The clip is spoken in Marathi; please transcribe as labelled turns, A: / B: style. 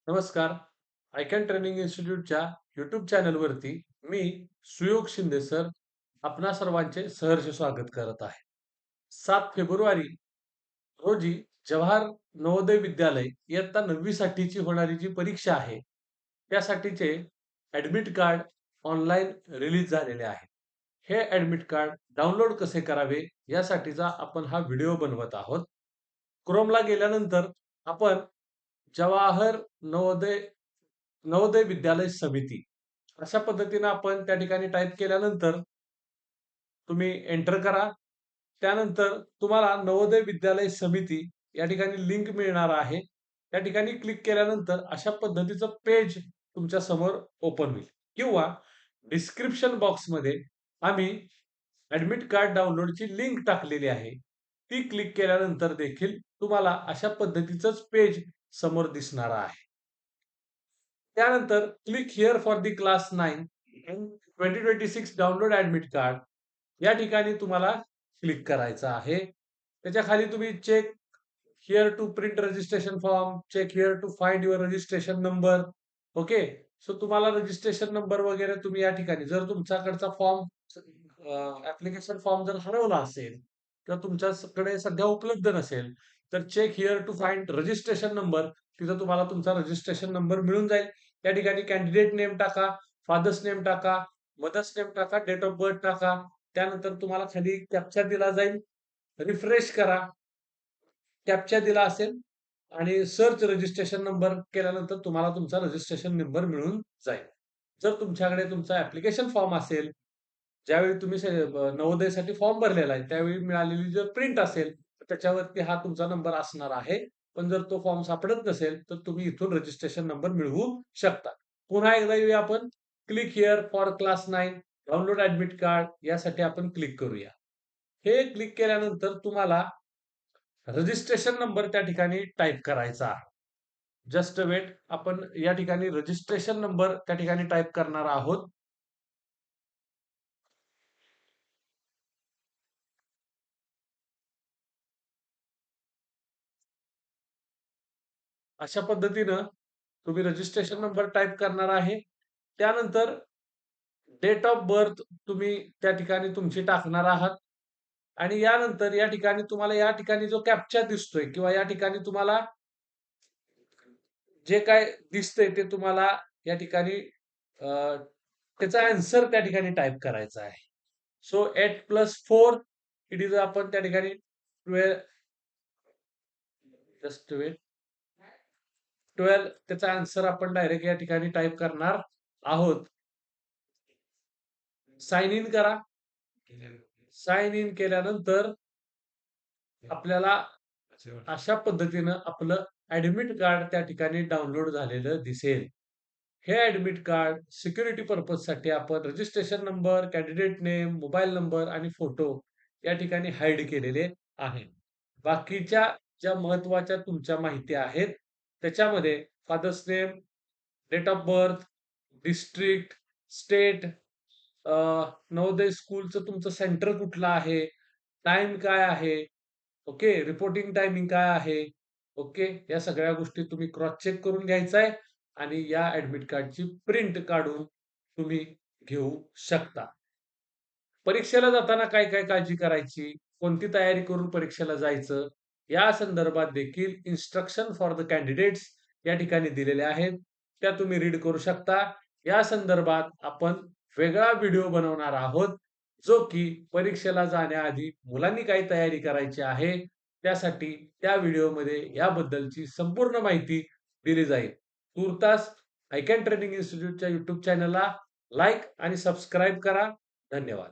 A: नमस्कार. आयकॅन ट्रेनिंग इन्स्टिट्यूटच्या यूट्यूब चॅनलवरती मी सुयोग शिंदे सर आपणा सर्वांचे सहर्ष स्वागत करत आहे. 7 फेब्रुवारी रोजी जवाहर नवोदय विद्यालय इयत्ता 9वी साठीची होणारी जी परीक्षा आहे, त्यासाठीचे ॲडमिट कार्ड ऑनलाईन रिलीज झालेले आहे. हे ॲडमिट कार्ड डाउनलोड कसे करावे यासाठीचा आपण हा व्हिडिओ बनवत आहोत. क्रोमला गेल्यानंतर आपण जवाहर नवोदय नवोदय विद्यालय समिती अशा पद्धतीने आपण त्या ठिकाणी टाइप केल्यानंतर तुम्ही एंटर करा. त्यानंतर तुम्हाला नवोदय विद्यालय समिती या ठिकाणी लिंक मिळणार आहे. त्या ठिकाणी क्लिक केल्यानंतर अशा पद्धतीचं पेज तुमच्या समोर ओपन होईल किंवा डिस्क्रिप्शन बॉक्समध्ये आम्ही ॲडमिट कार्ड डाउनलोडची लिंक टाकलेली आहे. ती क्लिक केल्यानंतर देखील तुम्हाला अशा पद्धतीचंच पेज समोर दिसणार आहे. त्यानंतर click here for the class 9 in 2026 download admit card या ठिकाणी तुम्हाला क्लिक करायचं आहे. त्याच्या खाली तुम्ही check here to print registration form, check here to find your registration number. Okay. So तुम्हाला रजिस्ट्रेशन नंबर वगैरे तुम्ही या ठिकाणी जर तुमच्याकडचा फॉर्म ॲप्लिकेशन फॉर्म जर हरवला असेल किंवा तुमच्याकडे सध्या उपलब्ध नसेल, तर check here to find registration number तिथं तुम्हाला तुमचा रजिस्ट्रेशन नंबर मिळून जाईल. त्या ठिकाणी कॅन्डिडेट नेम टाका, फादर्स नेम टाका, मदर्स नेम टाका, डेट ऑफ बर्थ टाका. त्यानंतर तुम्हाला खाली कॅप्चा दिला जाईल. रिफ्रेश करा. कॅप्चा दिला असेल आणि सर्च रजिस्ट्रेशन नंबर केल्यानंतर तुम्हाला तुमचा रजिस्ट्रेशन नंबर मिळून जाईल. जर तुमच्याकडे तुमचा ॲप्लिकेशन फॉर्म असेल, ज्यावेळी तुम्ही नवोदयसाठी फॉर्म भरलेला आहे, त्यावेळी मिळालेली जर प्रिंट असेल, तर त्याच्यावरती हा तुमचा नंबर असणार आहे. पण जर तो फॉर्म सापडत नसेल, तर तुम्ही इथून रजिस्ट्रेशन नंबर मिळवू शकता. पुन्हा एकदा येऊया आपण. Click here for class 9 download admit card यासाठी आपण क्लिक करूया. हे क्लिक केल्यानंतर तुम्हाला रजिस्ट्रेशन नंबर त्या ठिकाणी टाइप करायचा आहे. Just wait. आपण या ठिकाणी रजिस्ट्रेशन नंबर त्या ठिकाणी टाइप करणार आहोत. अशा पद्धतीनं तुम्ही रजिस्ट्रेशन नंबर टाइप करणार आहे. त्यानंतर डेट ऑफ बर्थ तुम्ही त्या ठिकाणी तुमची टाकणार आहात आणि यानंतर या ठिकाणी तुम्हाला या ठिकाणी जो कॅप्चा दिसतोय किंवा या ठिकाणी तुम्हाला जे काय दिसतंय ते तुम्हाला या ठिकाणी त्याचा आन्सर त्या ठिकाणी टाइप करायचा आहे. सो 8 प्लस 4 इट इज आपण त्या ठिकाणी 12 जस्ट वेट 12 त्याचा आन्सर आपण डायरेक्ट या ठिकाणी टाइप करणार आहोत. साइन इन करा. साइन इन केल्यानंतर आपल्याला अशा पद्धतीनं आपलं ॲडमिट कार्ड त्या ठिकाणी डाउनलोड झालेलं दिसेल. हे ॲडमिट कार्ड सिक्युरिटी पर्पजसाठी आपण registration number, candidate name, mobile number आणि फोटो या ठिकाणी हाईड केलेले आहे. बाकीच्या ज्या महत्त्वाच्या तुमच्या माहिती आहेत, त्याच्यामध्ये father's name, date of birth, district, state, Navodaya स्कूलचं तुमचं सेंटर कुठलं आहे, टाईम काय आहे, ओके, रिपोर्टिंग टायमिंग काय आहे, ओके. या सगळ्या गोष्टी तुम्ही क्रॉस चेक करून घ्यायचा आहे आणि या ॲडमिट कार्डची प्रिंट काढून तुम्ही घेऊ शकता. परीक्षेला जाताना काय-काय काळजी करायची, कोणती तयारी करून परीक्षेला जायचं, या संदर्भात देखील इन्स्ट्रक्शन फॉर द कॅन्डिडेट्स या ठिकाणी दिलेल्या आहेत. त्या तुम्ही रीड करू शकता. या संदर्भात आपण वेगळा व्हिडिओ बनवणार आहोत, जो की परीक्षेला जाण्याआधी मुलांनी काय तयारी करायची आहे, त्यासाठी त्या व्हिडिओमध्ये याबद्दलची संपूर्ण माहिती दिली जाईल. तूर्तास आय कॅन ट्रेनिंग इन्स्टिट्यूटच्या यूट्यूब चॅनलला लाईक आणि सबस्क्राईब करा. धन्यवाद.